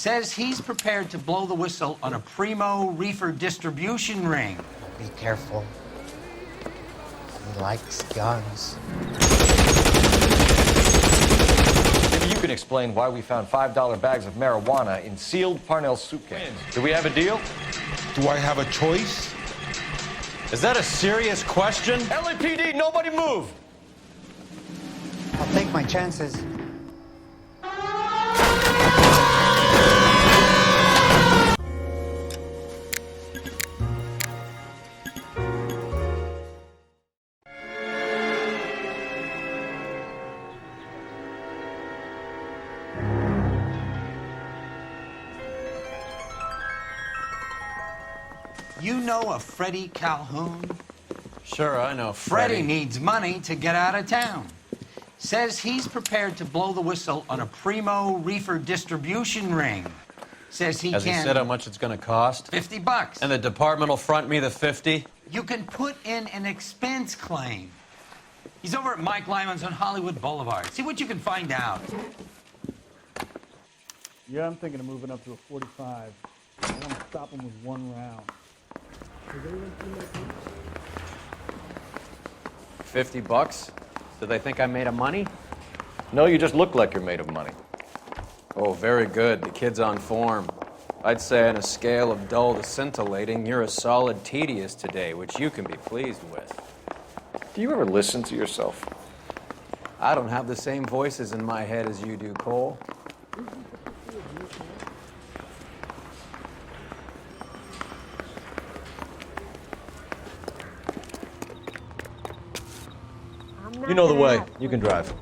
says he's prepared to blow the whistle on a primo Reefer distribution ring. Be careful. He likes guns. Maybe you can explain why we found $5 bags of marijuana in sealed Parnell soup cans. Do we have a deal? Do I have a choice? Is that a serious question? LAPD, nobody move! I'll take my chances. You know a Freddie Calhoun? Sure, I know. Freddie needs money to get out of town. Says he's prepared to blow the whistle on a primo Reefer distribution ring. Says he Has can... he said how much it's going to cost? $50. And the department will front me the 50? You can put in an expense claim. He's over at Mike Lyman's on Hollywood Boulevard. See what you can find out. Yeah, I'm thinking of moving up to a 45. I want to stop him with one round. $50? Do they think I'm made of money? No, you just look like you're made of money. Oh, very good. The kid's on form. I'd say on a scale of dull to scintillating, you're a solid tedious today, which you can be pleased with. Do you ever listen to yourself? I don't have the same voices in my head as you do, Cole. You know the way. You can drive.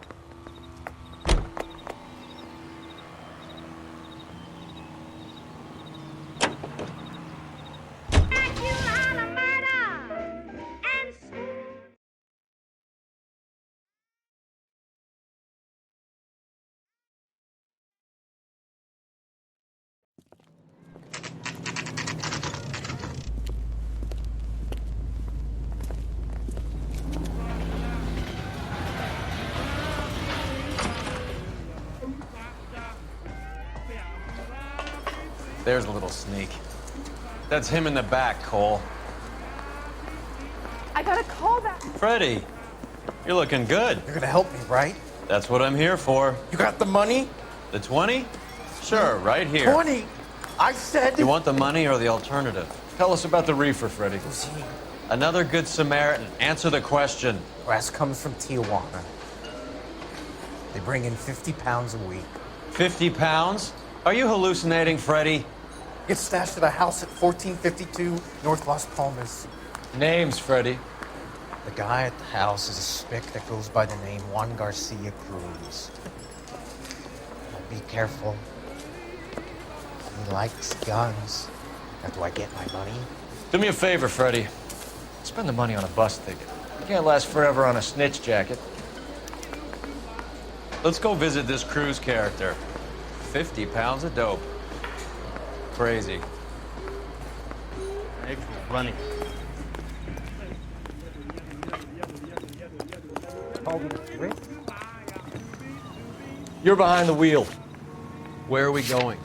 There's a little sneak. That's him in the back, Cole. I got a call back. Freddie, you're looking good. You're gonna help me, right? That's what I'm here for. You got the money? The 20? Sure, right here. 20! I said... You want the money or the alternative? Tell us about the Reefer, Freddie. Who's he? Another good Samaritan. Answer the question. Brass comes from Tijuana. They bring in 50 pounds a week. 50 pounds? Are you hallucinating, Freddie? Gets stashed at a house at 1452 North Las Palmas. Names, Freddie. The guy at the house is a spick that goes by the name Juan Garcia Cruz. Now be careful. He likes guns. Now, do I get my money? Do me a favor, Freddie. Spend the money on a bus ticket. You can't last forever on a snitch jacket. Let's go visit this Cruz character. 50 pounds of dope. Crazy. Running. You're behind the wheel. Where are we going?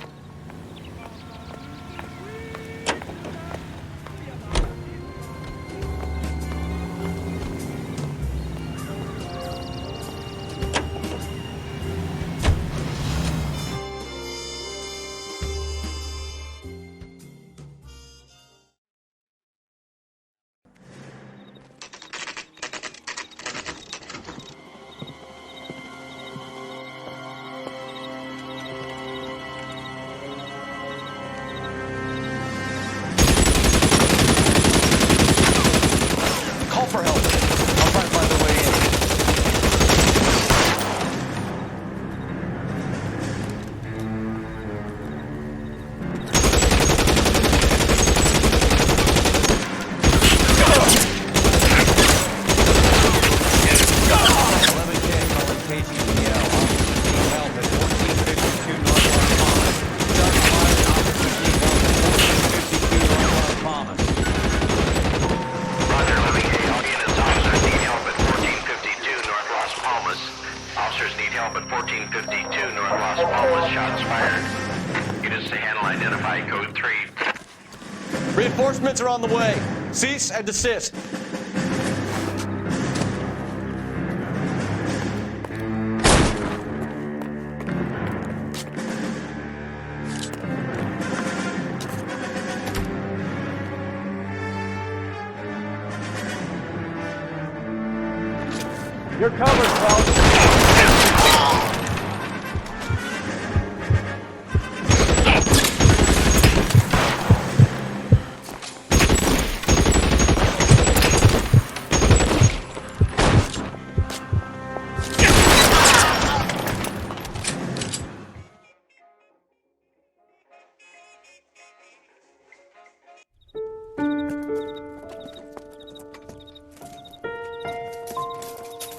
to handle identify code 3. Reinforcements are on the way. Cease and desist. You're covered, Phelps.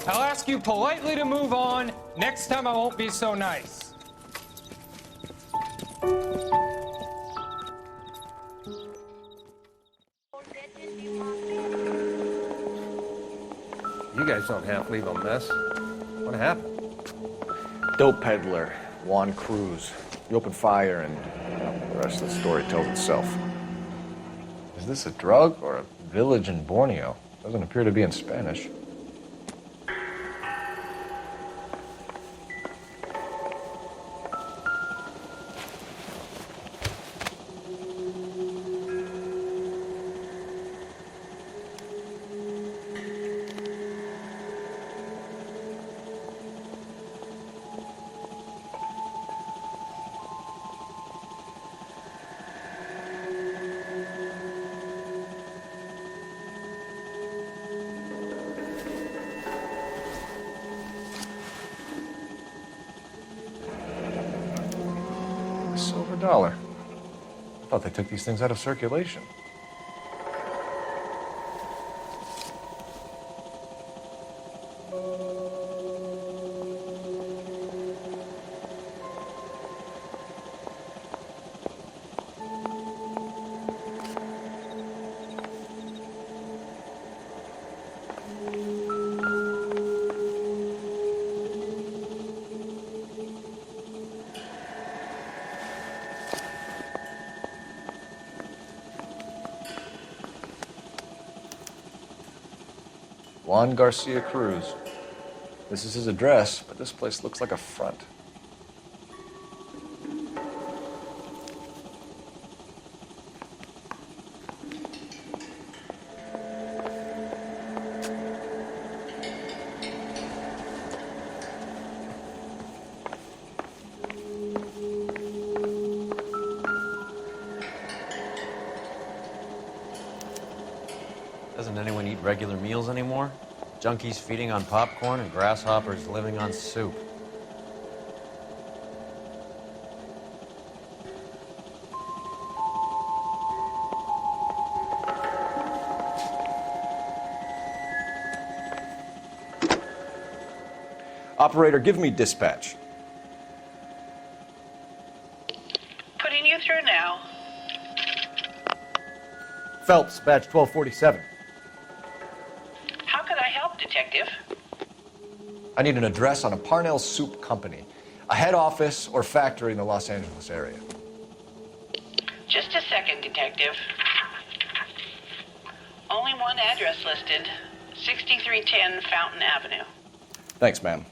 I'll ask you politely to move on. Next time I won't be so nice. You guys don't half leave a mess. What happened? Dope peddler, Juan Cruz. You opened fire and well, the rest of the story tells itself. Is this a drug or a village in Borneo? Doesn't appear to be in Spanish. $1. I thought they took these things out of circulation. Juan Garcia Cruz. This is his address, but this place looks like a front. Doesn't anyone eat regular meals anymore? Junkies feeding on popcorn and grasshoppers living on soup. Operator, give me dispatch. Putting you through now. Phelps, badge 1247. How could I help, Detective? I need an address on a Parnell Soup Company, a head office or factory in the Los Angeles area. Just a second, Detective. Only one address listed. 6310 Fountain Avenue. Thanks, ma'am.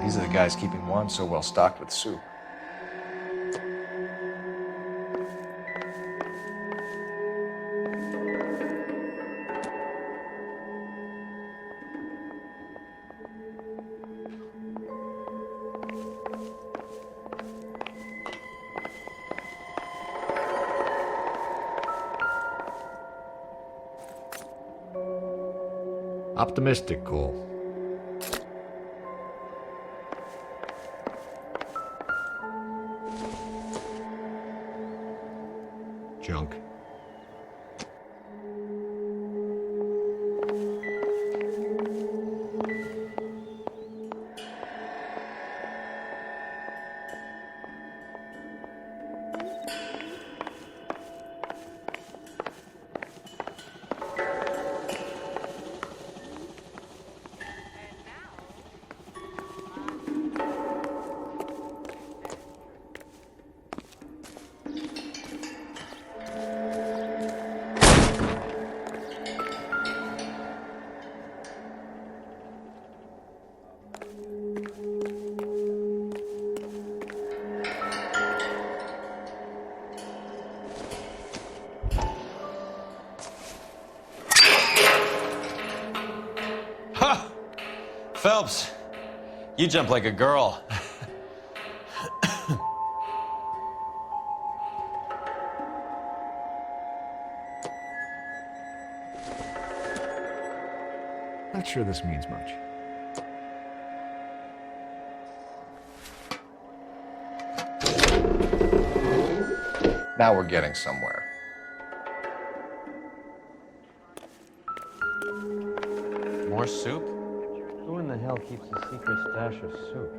These are the guys keeping Juan so well stocked with soup. Optimistic, Cole. Junk. Ha! Phelps, you jump like a girl. Not sure this means much. Now we're getting somewhere. More soup? Who in the hell keeps a secret stash of soup?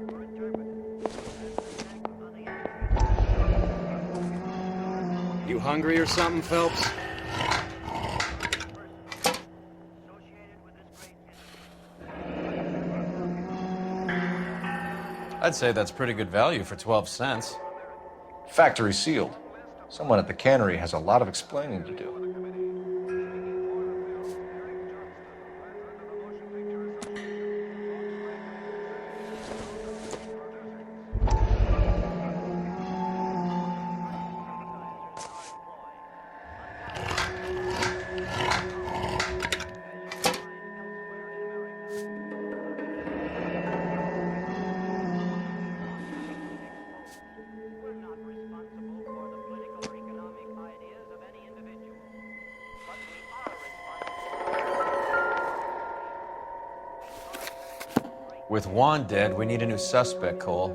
You hungry or something, Phelps? I'd say that's pretty good value for 12 cents. Factory sealed. Someone at the cannery has a lot of explaining to do. With Juan dead, we need a new suspect, Cole.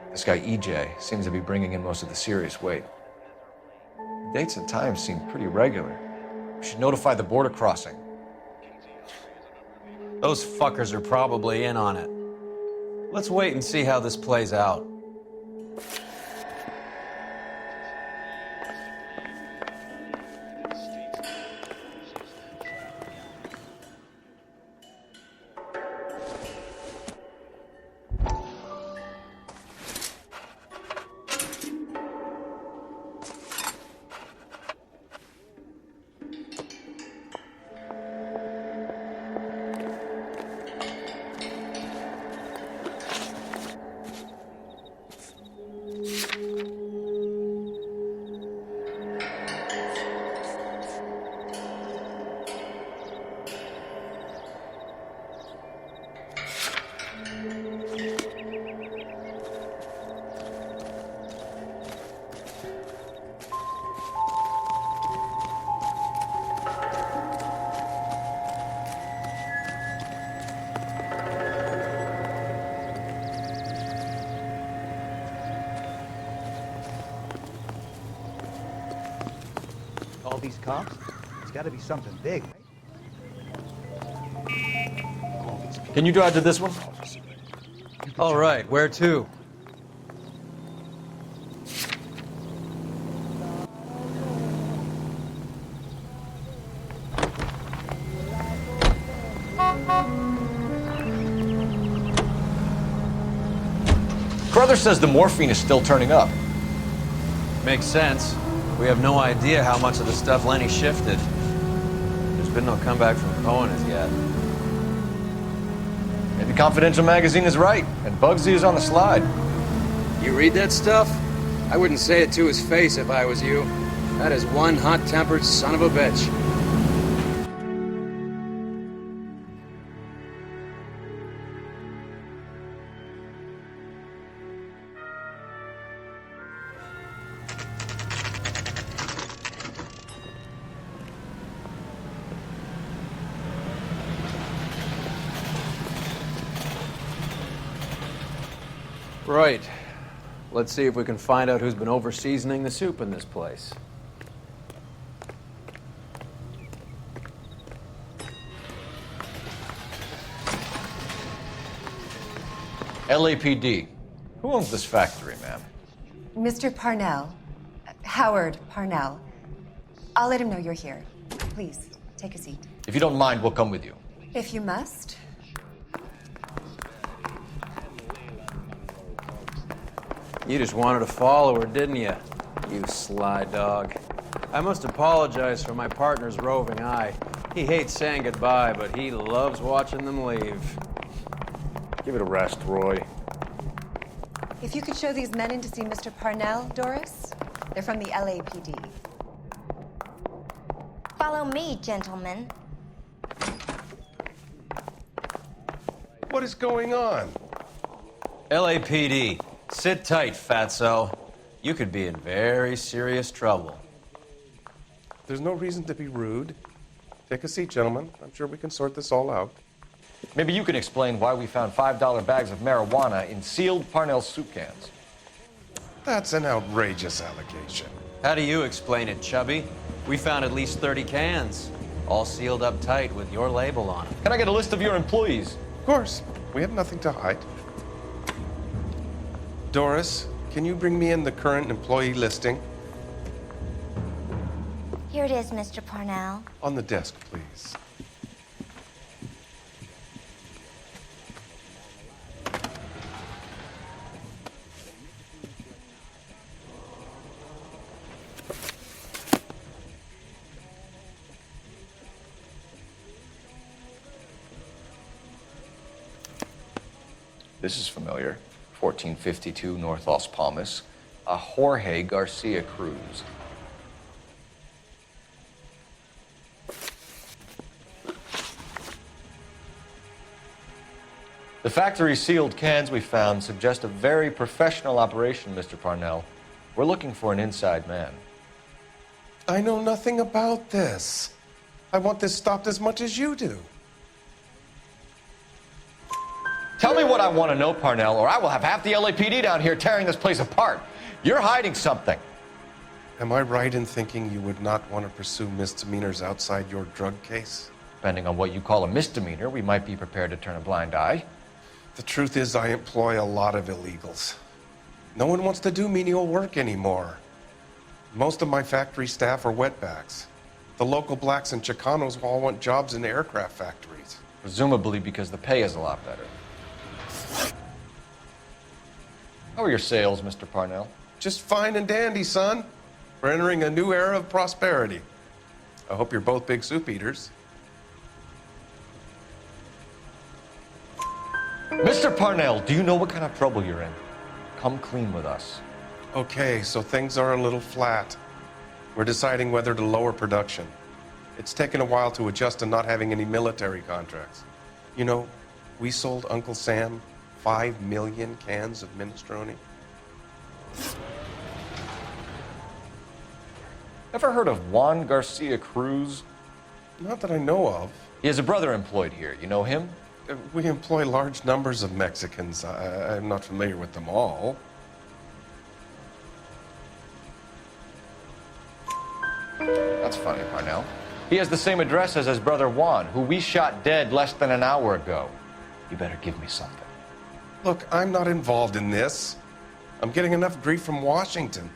This guy EJ seems to be bringing in most of the serious weight. Dates and times seem pretty regular. We should notify the border crossing. Those fuckers are probably in on it. Let's wait and see how this plays out. All these cops? It's got to be something big. Can you drive to this one? All right, where to? Brother says the morphine is still turning up. Makes sense. We have no idea how much of the stuff Lenny shifted. There's been no comeback from Cohen as yet. Maybe Confidential Magazine is right, and Bugsy is on the slide. You read that stuff? I wouldn't say it to his face if I was you. That is one hot-tempered son of a bitch. Right. Let's see if we can find out who's been over-seasoning the soup in this place. LAPD. Who owns this factory, ma'am? Mr. Parnell. Howard Parnell. I'll let him know you're here. Please, take a seat. If you don't mind, we'll come with you. If you must. You just wanted a follower, didn't you? You sly dog. I must apologize for my partner's roving eye. He hates saying goodbye, but he loves watching them leave. Give it a rest, Roy. If you could show these men in to see Mr. Parnell, Doris. They're from the LAPD. Follow me, gentlemen. What is going on? LAPD, sit tight, fatso. You could be in very serious trouble. There's no reason to be rude. Take a seat, gentlemen. I'm sure we can sort this all out. Maybe you can explain why we found $5 bags of marijuana in sealed Parnell soup cans. That's an outrageous allegation. How do you explain it, Chubby? We found at least 30 cans, all sealed up tight with your label on them. Can I get a list of your employees? Of course. We have nothing to hide. Doris, can you bring me in the current employee listing? Here it is, Mr. Parnell. On the desk, please. This is familiar. 1452 North Las Palmas. A Jorge Garcia Cruz. The factory sealed cans we found suggest a very professional operation, Mr. Parnell. We're looking for an inside man. I know nothing about this. I want this stopped as much as you do. Tell me what I want to know, Parnell, or I will have half the LAPD down here tearing this place apart. You're hiding something. Am I right in thinking you would not want to pursue misdemeanors outside your drug case? Depending on what you call a misdemeanor, we might be prepared to turn a blind eye. The truth is, I employ a lot of illegals. No one wants to do menial work anymore. Most of my factory staff are wetbacks. The local blacks and Chicanos all want jobs in aircraft factories. Presumably because the pay is a lot better. How are your sales, Mr. Parnell? Just fine and dandy, son. We're entering a new era of prosperity. I hope you're both big soup eaters. Mr. Parnell, do you know what kind of trouble you're in? Come clean with us. Okay, so things are a little flat. We're deciding whether to lower production. It's taken a while to adjust to not having any military contracts. You know, we sold Uncle Sam 5 million cans of minestrone. Ever heard of Juan Garcia Cruz? Not that I know of. He has a brother employed here. You know him? We employ large numbers of Mexicans. I'm not familiar with them all. That's funny, Parnell. He has the same address as his brother Juan, who we shot dead less than an hour ago. You better give me something. Look, I'm not involved in this. I'm getting enough grief from Washington.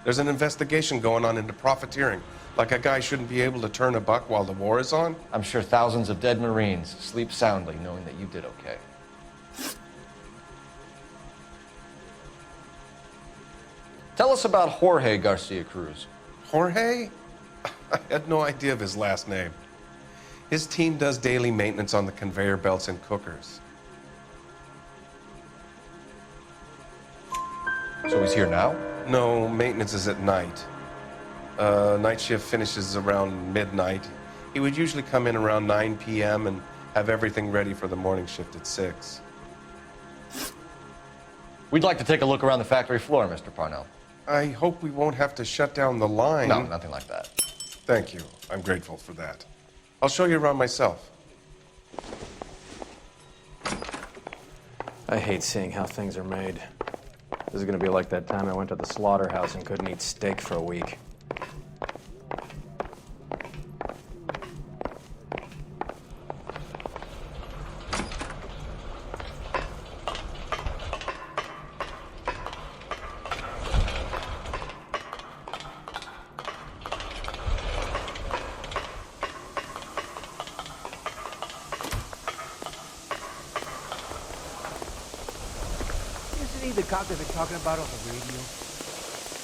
There's an investigation going on into profiteering. Like a guy shouldn't be able to turn a buck while the war is on. I'm sure thousands of dead Marines sleep soundly knowing that you did okay. Tell us about Jorge Garcia Cruz. Jorge? I had no idea of his last name. His team does daily maintenance on the conveyor belts and cookers. So he's here now? No, maintenance is at night. Night shift finishes around midnight. He would usually come in around 9 p.m. and have everything ready for the morning shift at 6. We'd like to take a look around the factory floor, Mr. Parnell. I hope we won't have to shut down the line. No, nothing like that. Thank you. I'm grateful for that. I'll show you around myself. I hate seeing how things are made. This is gonna be like that time I went to the slaughterhouse and couldn't eat steak for a week. Isn't he the cop they've been talking about on the radio?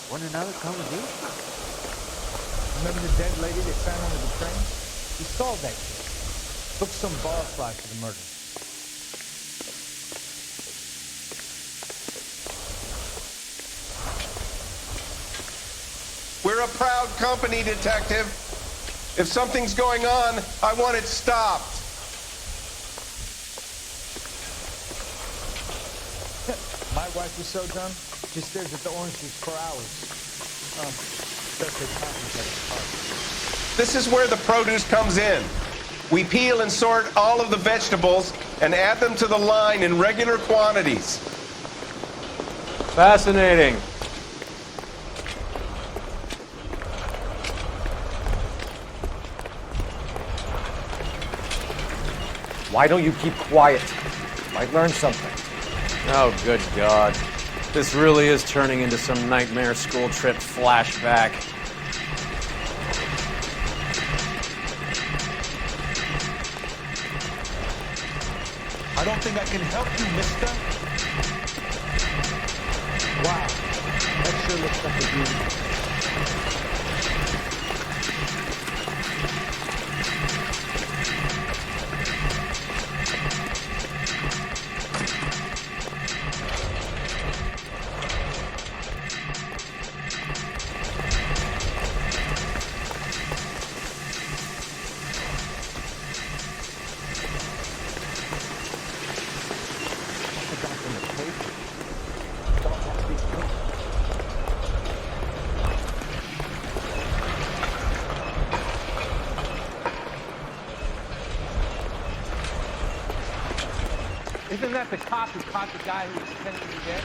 Want another conversation? Remember the dead lady they found under the train? We solved that case. Took some bar flies for the murder. We're a proud company, detective. If something's going on, I want it stopped. Why is so done? Just stares at the oranges for hours. This is where the produce comes in. We peel and sort all of the vegetables and add them to the line in regular quantities. Fascinating. Why don't you keep quiet? Might learn something. Oh, good God. This really is turning into some nightmare school trip flashback. I don't think I can help you, mister. Wow. That sure looks like a beauty. Isn't that the cop who caught the guy who was pretending to be dead?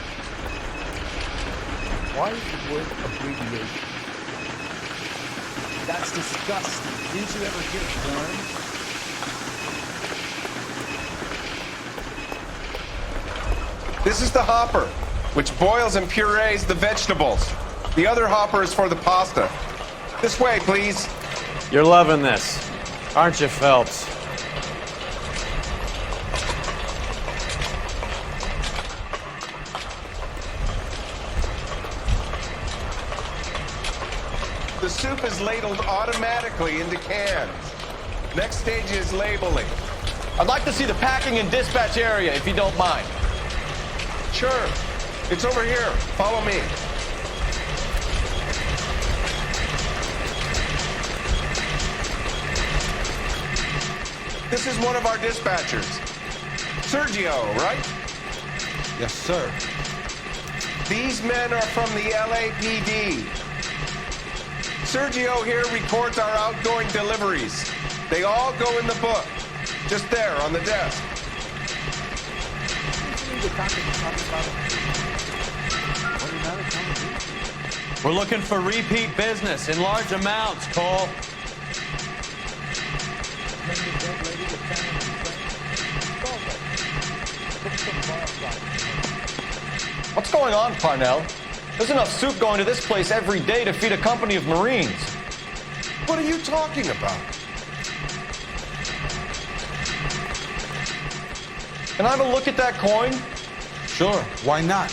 Why is the word abbreviation? That's disgusting. Didn't you ever get burned? This is the hopper, which boils and purees the vegetables. The other hopper is for the pasta. This way, please. You're loving this, aren't you, Phelps? The soup is ladled automatically into cans. Next stage is labeling. I'd like to see the packing and dispatch area, if you don't mind. Sure. It's over here. Follow me. This is one of our dispatchers. Sergio, right? Yes, sir. These men are from the LAPD. Sergio here records our outgoing deliveries. They all go in the book. Just there on the desk. We're looking for repeat business in large amounts, Cole. What's going on, Parnell? There's enough soup going to this place every day to feed a company of Marines. What are you talking about? Can I have a look at that coin? Sure, why not?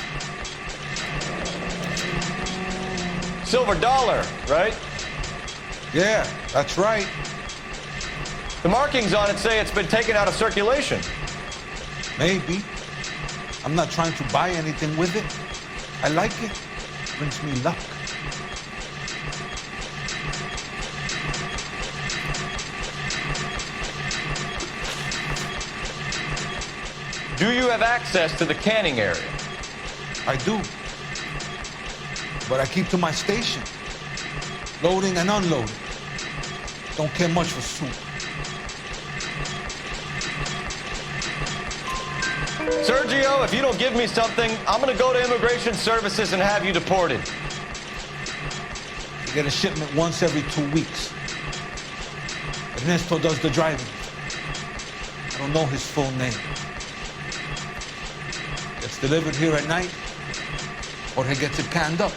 Silver dollar, right? Yeah, that's right. The markings on it say it's been taken out of circulation. Maybe. I'm not trying to buy anything with it. I like it. Brings me luck. Do you have access to the canning area? I do. But I keep to my station. Loading and unloading. Don't care much for soup. Sergio, if you don't give me something, I'm gonna go to Immigration Services and have you deported. You get a shipment once every 2 weeks. Ernesto does the driving. I don't know his full name. Gets delivered here at night, or he gets it canned up.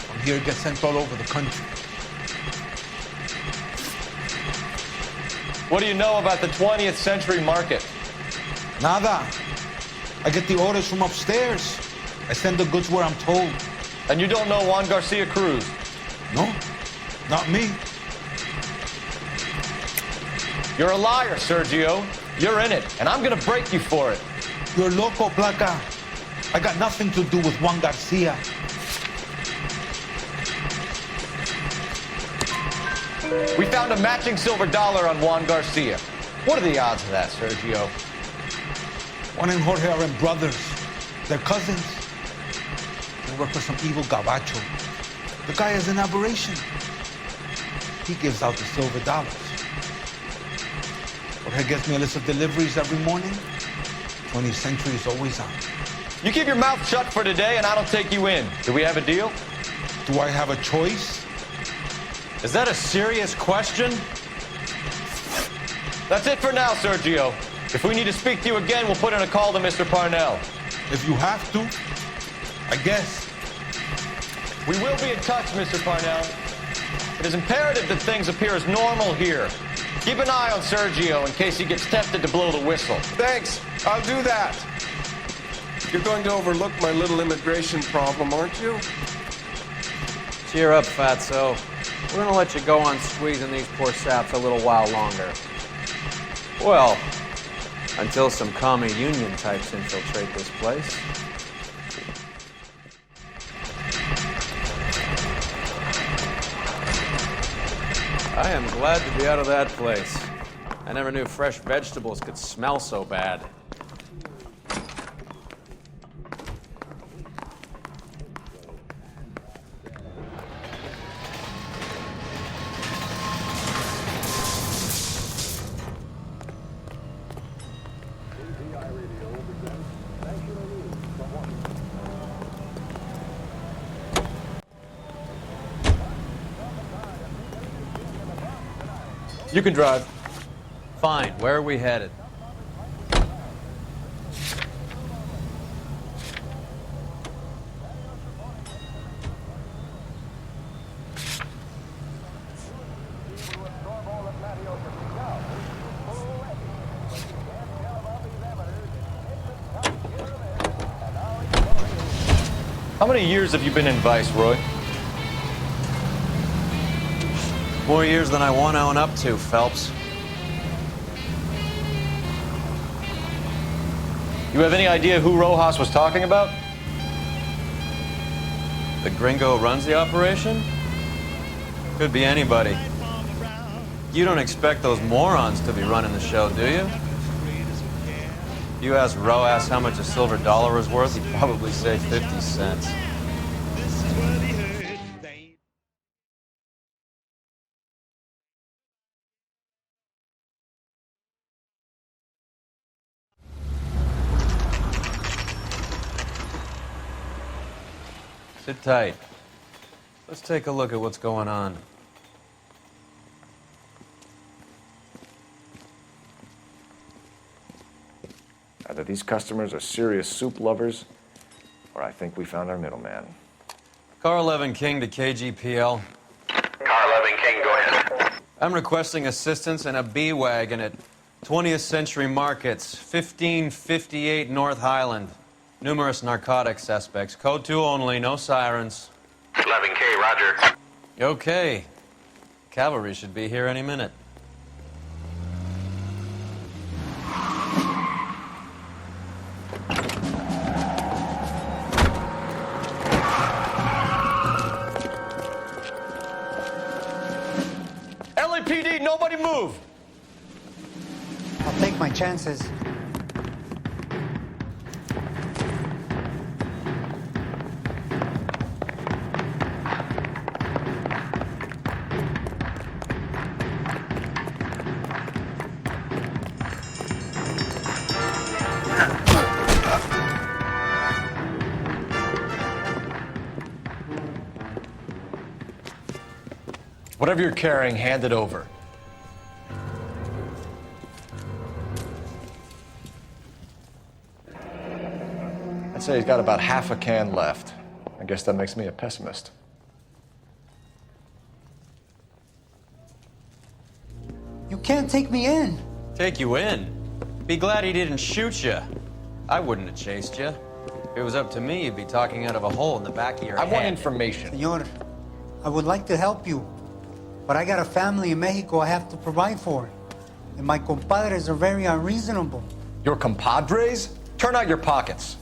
From here, it gets sent all over the country. What do you know about the 20th century market? Nada. I get the orders from upstairs. I send the goods where I'm told. And you don't know Juan Garcia Cruz? No, not me. You're a liar, Sergio. You're in it, and I'm gonna break you for it. You're loco, Placa. I got nothing to do with Juan Garcia. We found a matching silver dollar on Juan Garcia. What are the odds of that, Sergio? Juan and Jorge are brothers. They're cousins. They work for some evil gabacho. The guy is an aberration. He gives out the silver dollars. But he gets me a list of deliveries every morning. 20th Century is always on. You keep your mouth shut for today and I don't take you in. Do we have a deal? Do I have a choice? Is that a serious question? That's it for now, Sergio. If we need to speak to you again, we'll put in a call to Mr. Parnell. If you have to, I guess. We will be in touch, Mr. Parnell. It is imperative that things appear as normal here. Keep an eye on Sergio in case he gets tempted to blow the whistle. Thanks. I'll do that. You're going to overlook my little immigration problem, aren't you? Cheer up, Fatso. We're gonna let you go on squeezing these poor saps a little while longer. Well, until some commie union types infiltrate this place. I am glad to be out of that place. I never knew fresh vegetables could smell so bad. You can drive. Fine. Where are we headed? How many years have you been in Vice, Roy? More years than I want to own up to, Phelps. You have any idea who Rojas was talking about? The gringo who runs the operation? Could be anybody. You don't expect those morons to be running the show, do you? You ask Rojas how much a silver dollar is worth, he'd probably say 50 cents. Sit tight. Let's take a look at what's going on. Either these customers are serious soup lovers, or I think we found our middleman. Car 11 King to KGPL. Car 11 King, go ahead. I'm requesting assistance in a B-Wagon at 20th Century Markets, 1558 North Highland. Numerous narcotic suspects. Code 2 only, no sirens. 11K, roger. Okay. Cavalry should be here any minute. LAPD, nobody move! I'll take my chances. Whatever you're carrying, hand it over. I'd say he's got about half a can left. I guess that makes me a pessimist. You can't take me in. Take you in? Be glad he didn't shoot you. I wouldn't have chased you. If it was up to me, you'd be talking out of a hole in the back of your head. I want information. Senor, I would like to help you, but I got a family in Mexico I have to provide for. And my compadres are very unreasonable. Your compadres? Turn out your pockets.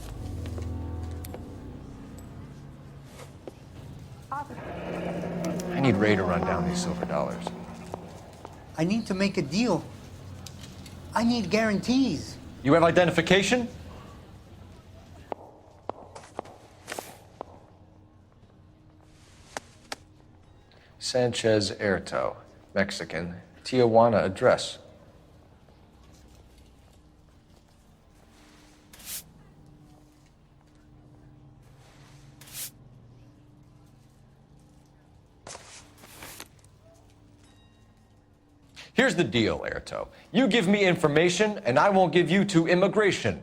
I need Ray to run down these silver dollars. I need to make a deal. I need guarantees. You have identification? Sanchez Erto, Mexican, Tijuana address. Here's the deal, Erto. You give me information, and I won't give you to immigration.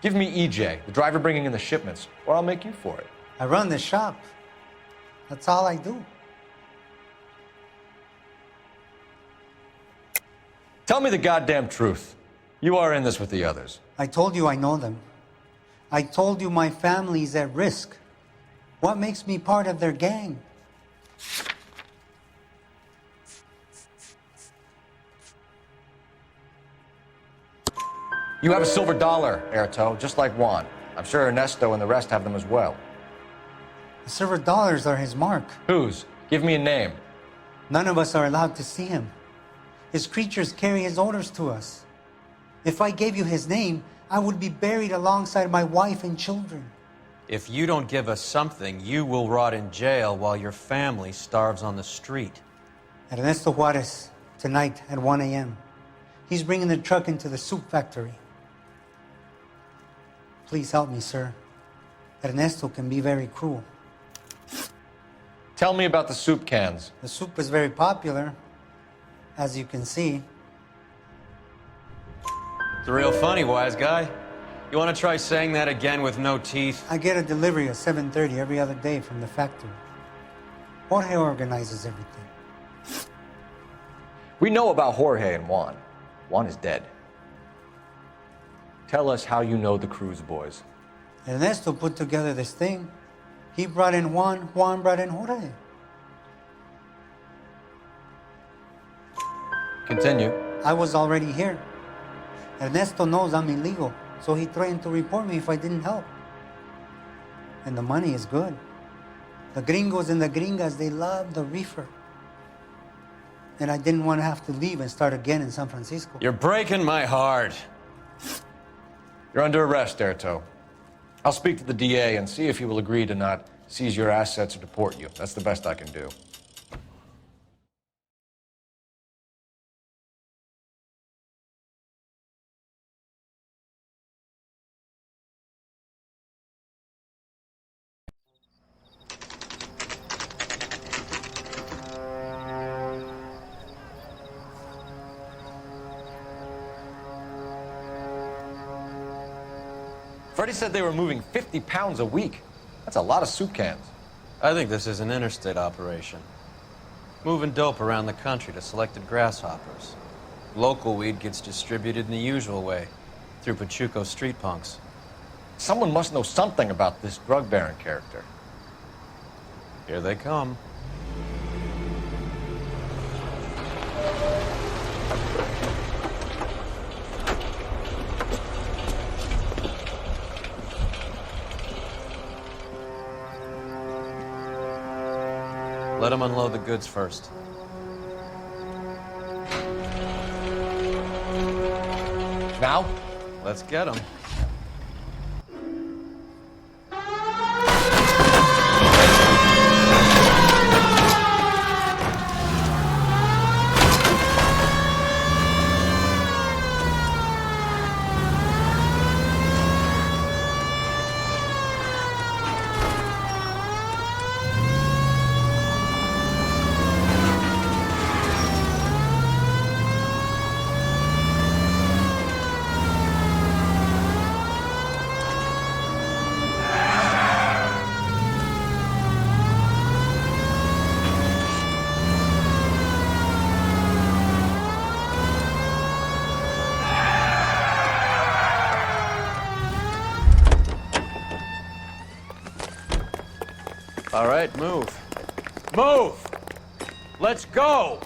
Give me EJ, the driver bringing in the shipments, or I'll make you for it. I run the shop. That's all I do. Tell me the goddamn truth. You are in this with the others. I told you I know them. I told you my family's at risk. What makes me part of their gang? You have a silver dollar, Erto, just like Juan. I'm sure Ernesto and the rest have them as well. The silver dollars are his mark. Whose? Give me a name. None of us are allowed to see him. His creatures carry his orders to us. If I gave you his name, I would be buried alongside my wife and children. If you don't give us something, you will rot in jail while your family starves on the street. Ernesto Juarez, tonight at 1 a.m. He's bringing the truck into the soup factory. Please help me, sir. Ernesto can be very cruel. Tell me about the soup cans. The soup is very popular, as you can see. It's real funny, wise guy. You want to try saying that again with no teeth? I get a delivery at 7:30 every other day from the factory. Jorge organizes everything. We know about Jorge and Juan. Juan is dead. Tell us how you know the Cruz boys. Ernesto put together this thing. He brought in Juan, Juan brought in Jorge. Continue. I was already here. Ernesto knows I'm illegal, so he threatened to report me if I didn't help. And the money is good. The gringos and the gringas, they love the reefer. And I didn't want to have to leave and start again in San Francisco. You're breaking my heart. You're under arrest, Erto. I'll speak to the DA and see if he will agree to not seize your assets or deport you. That's the best I can do. Freddie said they were moving 50 pounds a week. That's a lot of soup cans. I think this is an interstate operation. Moving dope around the country to selected grasshoppers. Local weed gets distributed in the usual way, through Pachuco street punks. Someone must know something about this drug baron character. Here they come. Let them unload the goods first. Now? Let's get them. All right, move. Move! Let's go!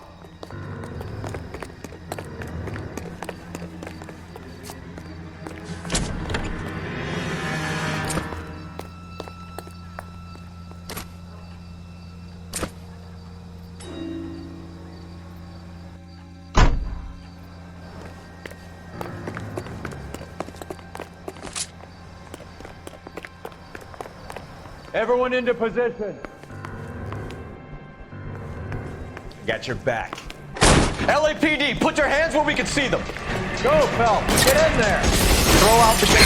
Everyone into position. Got your back. LAPD, put your hands where we can see them. Go, Phelps. Get in there. Throw out the gun.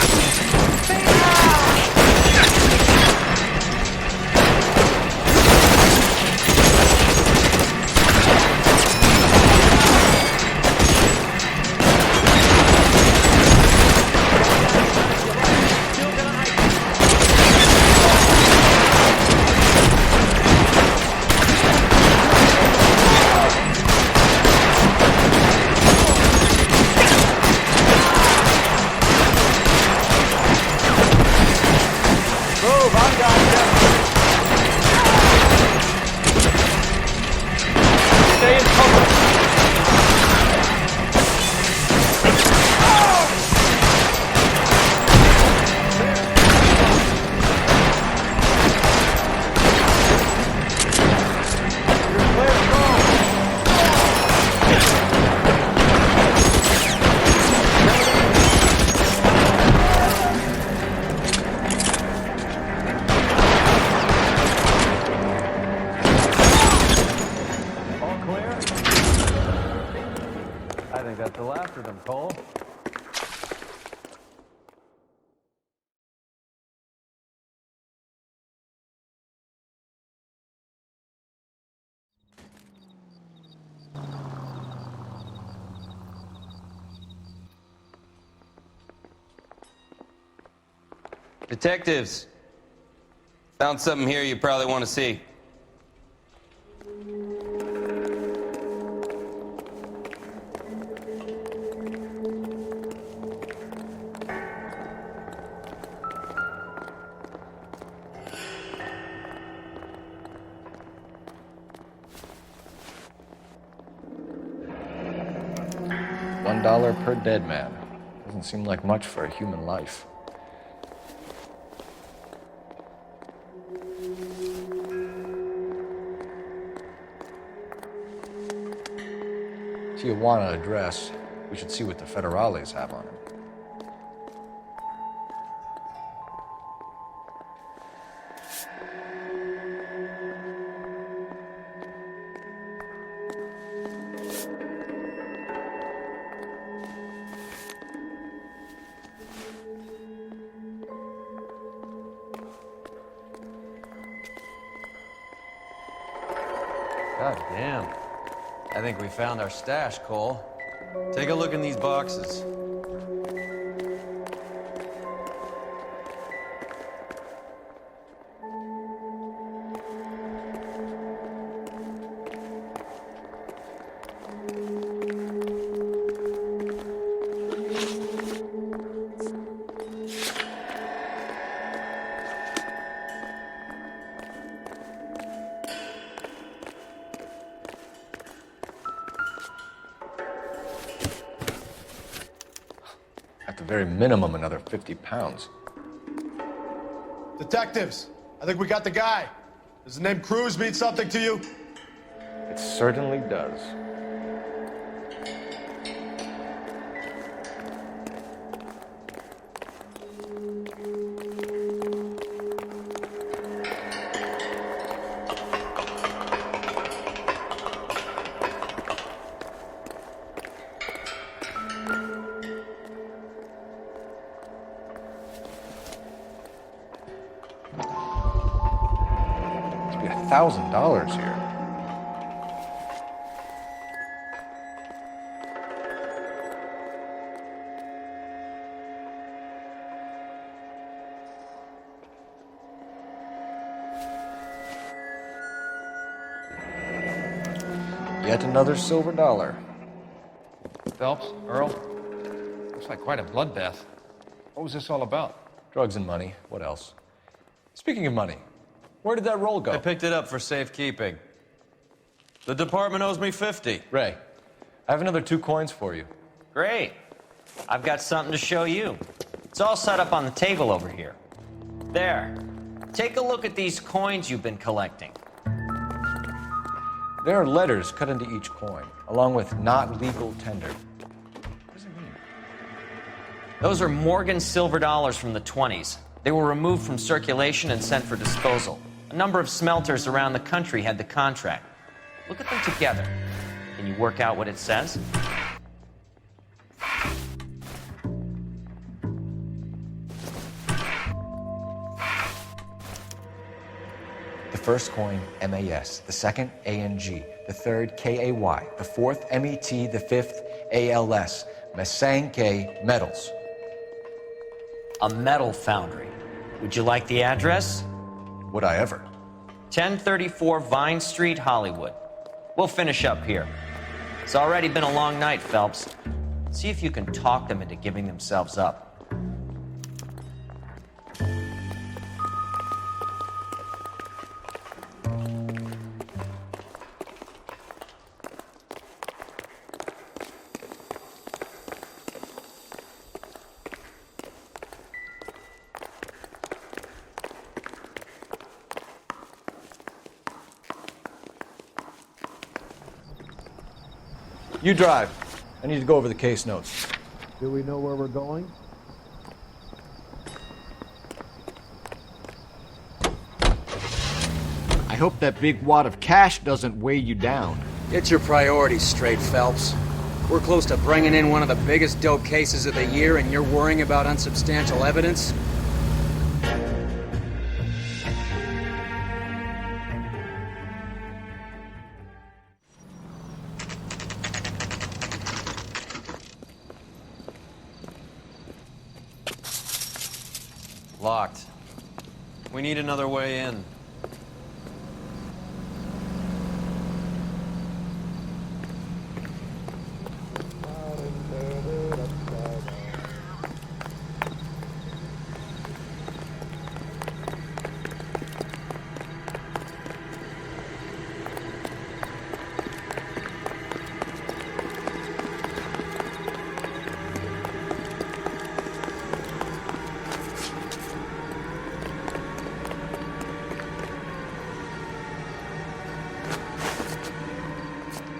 I think that's the last of them, Cole. Detectives, found something here you probably want to see. $1 per dead man. Doesn't seem like much for a human life. Tijuana address. We should see what the federales have on it. God damn. I think we found our stash, Cole. Take a look in these boxes. At the very minimum, another 50 pounds. Detectives, I think we got the guy. Does the name Cruz mean something to you? It certainly does. $1,000 here. Yet another silver dollar. Phelps, Earl, looks like quite a bloodbath. What was this all about? Drugs and money. What else? Speaking of money, where did that roll go? I picked it up for safekeeping. The department owes me 50. Ray, I have another 2 coins for you. Great. I've got something to show you. It's all set up on the table over here. There. Take a look at these coins you've been collecting. There are letters cut into each coin, along with not legal tender. What does it mean? Those are Morgan silver dollars from the 20s. They were removed from circulation and sent for disposal. A number of smelters around the country had the contract. Look at them together. Can you work out what it says? The first coin, MAS. The second, ANG. The third, KAY. The fourth, MET. The fifth, ALS. Masanke Metals. A metal foundry. Would you like the address? Would I ever? 1034 Vine Street, Hollywood. We'll finish up here. It's already been a long night, Phelps. See if you can talk them into giving themselves up. You drive. I need to go over the case notes. Do we know where we're going? I hope that big wad of cash doesn't weigh you down. Get your priorities straight, Phelps. We're close to bringing in one of the biggest dope cases of the year, and you're worrying about unsubstantial evidence? Locked. We need another way in.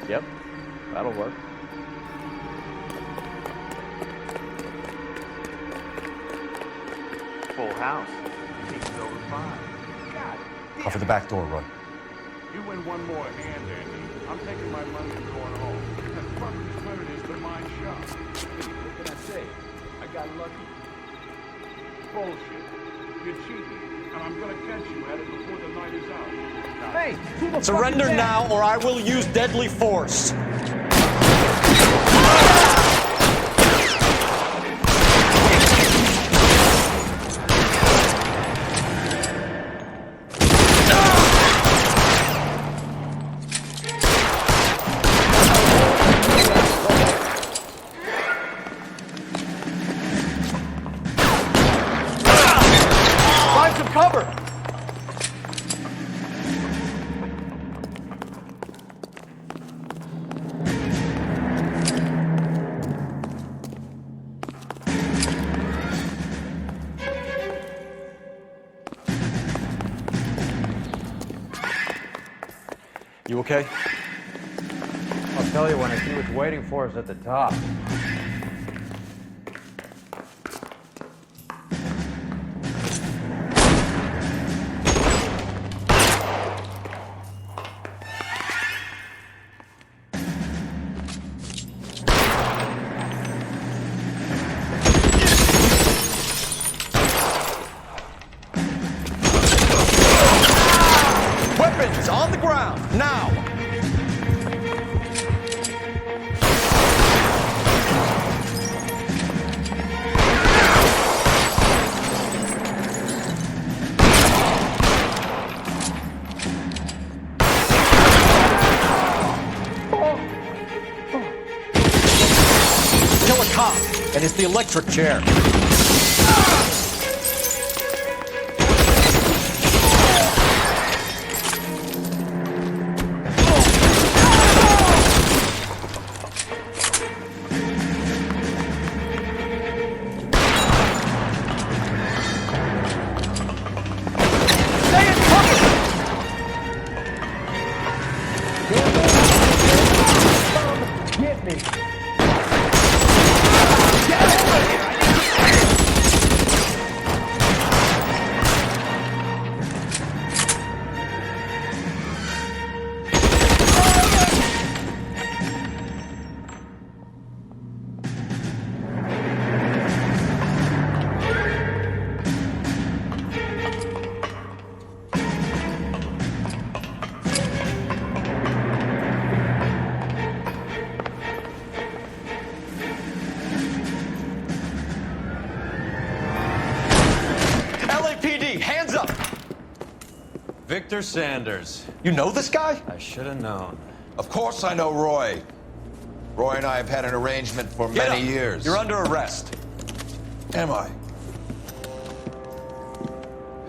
Yep, that'll work. Full house. Takes over 5. God damn. Cover the back door, Roy. You win one more hand, Andy. I'm taking my money and going home. That property's cleared is the mine shop. What can I say? I got lucky. Bullshit. You're cheating, and I'm gonna catch you at it before the night is out. Hey, surrender now or I will use deadly force. Find some cover. You okay? I'll tell you when I see what's waiting for us at the top. Weapons on the ground, now! Kill a cop, and it's the electric chair. Get me! Victor Sanders. You know this guy? I should have known. Of course I know Roy. Roy and I have had an arrangement for many years. You're under arrest. Am I?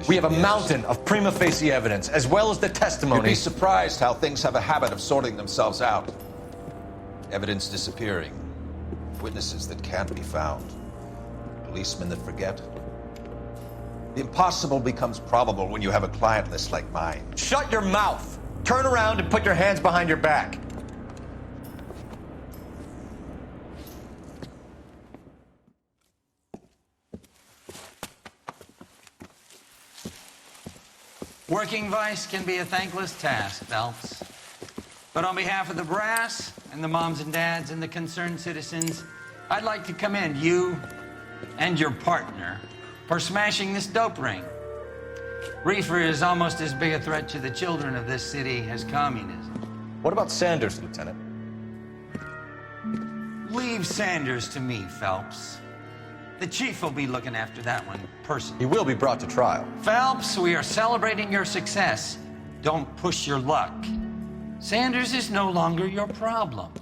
We have a mountain of prima facie evidence, as well as the testimony. You'd be surprised how things have a habit of sorting themselves out. Evidence disappearing. Witnesses that can't be found. Policemen that forget. The impossible becomes probable when you have a client list like mine. Shut your mouth! Turn around and put your hands behind your back. Working vice can be a thankless task, Phelps. But on behalf of the brass and the moms and dads and the concerned citizens, I'd like to commend you and your partner for smashing this dope ring. Reefer is almost as big a threat to the children of this city as communism. What about Sanders, Lieutenant? Leave Sanders to me, Phelps. The chief will be looking after that one personally. He will be brought to trial. Phelps, we are celebrating your success. Don't push your luck. Sanders is no longer your problem.